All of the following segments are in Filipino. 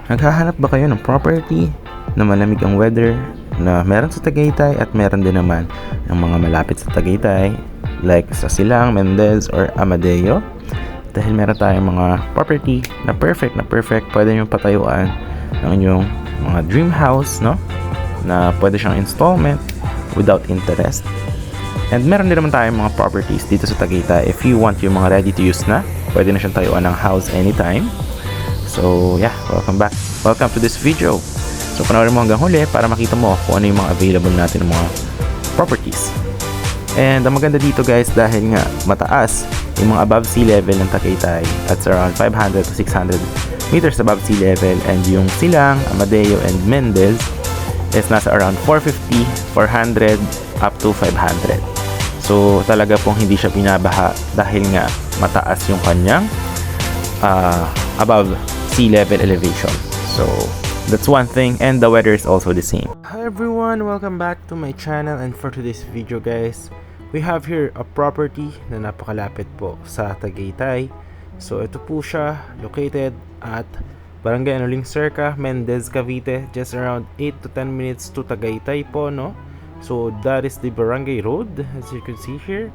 Naghahanap ba kayo ng property na malamig ang weather, na meron sa Tagaytay at meron din naman ng mga malapit sa Tagaytay like sa Silang, Mendez or Amadeo? Dahil meron tayong mga property na perfect pwede nyo patayuan ng inyong mga dream house, no? Na pwede siyang installment without interest. And meron din naman tayong mga properties dito sa Tagaytay if you want yung mga ready to use na, pwede na siyang tayuan ng house anytime. So yeah, welcome back. Welcome to this video. So panoorin mo hanggang huli para makita mo kung ano yung mga available natin ng mga properties. And ang maganda dito guys, dahil nga mataas yung mga above sea level ng Tagaytay, at around 500 to 600 meters above sea level, and yung Silang, Amadeo and Mendez is nasa around 450, 400 up to 500. So talaga pong hindi siya binabaha dahil nga mataas yung kanyang above sea level elevation. So that's one thing, and the weather is also the same. Hi everyone, welcome back to my channel, and for today's video guys, we have here a property na napakalapit po sa Tagaytay. So ito po siya, located at Barangay Anuling Cerca, Mendez, Cavite, just around 8 to 10 minutes to Tagaytay po, no? So that is the Barangay Road as you can see here,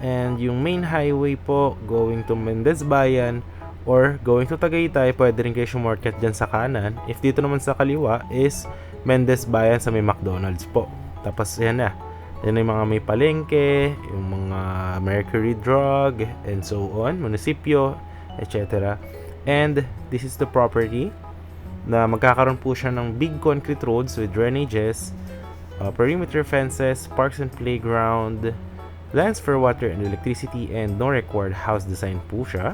and yung main highway po going to Mendez Bayan or going to Tagaytay, pwede rin kayo shortcut dyan sa kanan. If dito naman sa kaliwa is Mendez Bayan sa may McDonald's po. Tapos yan na, yan yung mga may palengke, yung mga Mercury Drug and so on, munisipyo, etc. And this is the property na magkakaroon po siya ng big concrete roads with drainages, perimeter fences, parks and playground, lands for water and electricity, and no required house design po siya.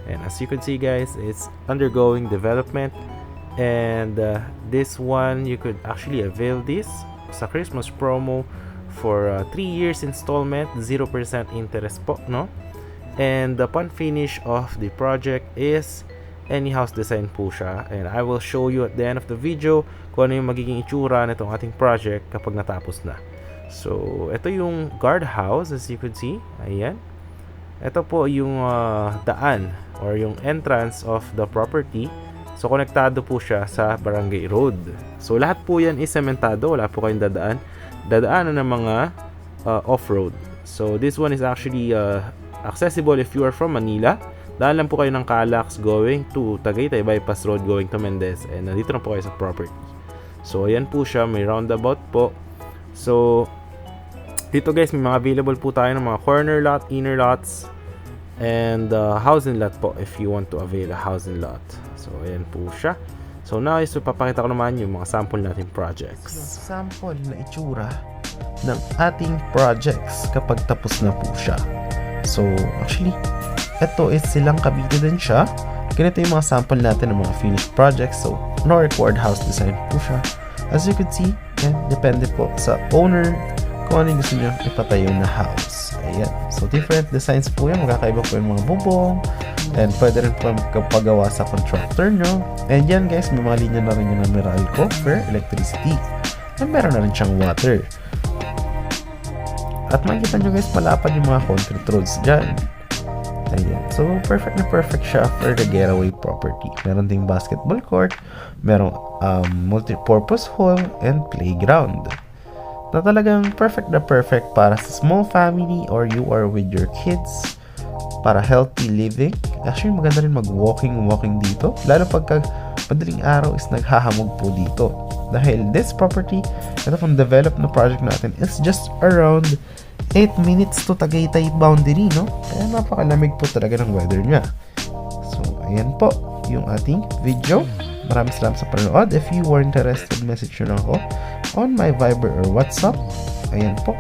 And as you can see guys, it's undergoing development, and this one you could actually avail this sa Christmas promo for 3 years installment, 0% interest po, no? And upon finish of the project is any house design po siya, and I will show you at the end of the video kung ano yung magiging itsura nitong ating project kapag natapos na. So ito yung guardhouse as you could see, ayan. Ito po yung daan or yung entrance of the property. So konektado po siya sa Barangay Road. So lahat po yan is sementado, wala po kayong dadaanan ng mga off-road. So this one is actually accessible if you are from Manila. Daan lang po kayo ng Calax going to Tagaytay bypass road going to Mendez, and nandito na po kayo sa property. So ayan po siya, may roundabout po. So dito guys, may mga available po tayo ng mga corner lot, inner lots, and housing lot po if you want to avail a housing lot. So ayan po siya. So now is papakita ko naman yung mga sample natin projects. Yung sample na itsura ng ating projects kapag tapos na po siya. So actually, ito is Silang Cavite din siya. Ganito yung mga sample natin ng mga finished projects. So no required house design po siya. As you can see, yan, depende po sa owner kung ano yung gusto nyo ipatayo na house. Ayan. So different designs po yan. Magkakaiba po yung mga bubong, and pwede rin po magpagawa sa contractor nyo. And yan guys, may mga linya na rin yung Meralco for electricity, and meron na rin siyang water. At makikita nyo guys, malapad yung mga concrete roads dyan. Ayan. So perfect na perfect siya for the getaway property. Meron ding basketball court, merong multi-purpose hall and playground, na talagang perfect na perfect para sa small family or you are with your kids, para healthy living. Actually maganda rin mag-walking dito, lalo pagka madaling araw is naghahamog po dito. Dahil this property, ito pong develop na project natin, is just around 8 minutes to Tagaytay boundary, no? Kaya napakalamig po talaga ng weather niya. So ayan po yung ating video. Maraming salamat sa panonood. If you were interested, message nyo lang ako on my Viber or WhatsApp. Ayan po.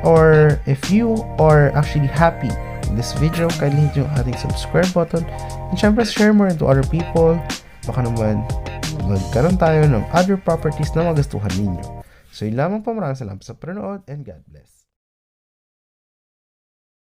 Or if you are actually happy in this video, kindly hit yung ating subscribe button. And syempre, share more into other people. Baka naman magkaroon tayo ng other properties na magustuhan ninyo. So yun lamang po. Maraming salamat sa panonood, and God bless.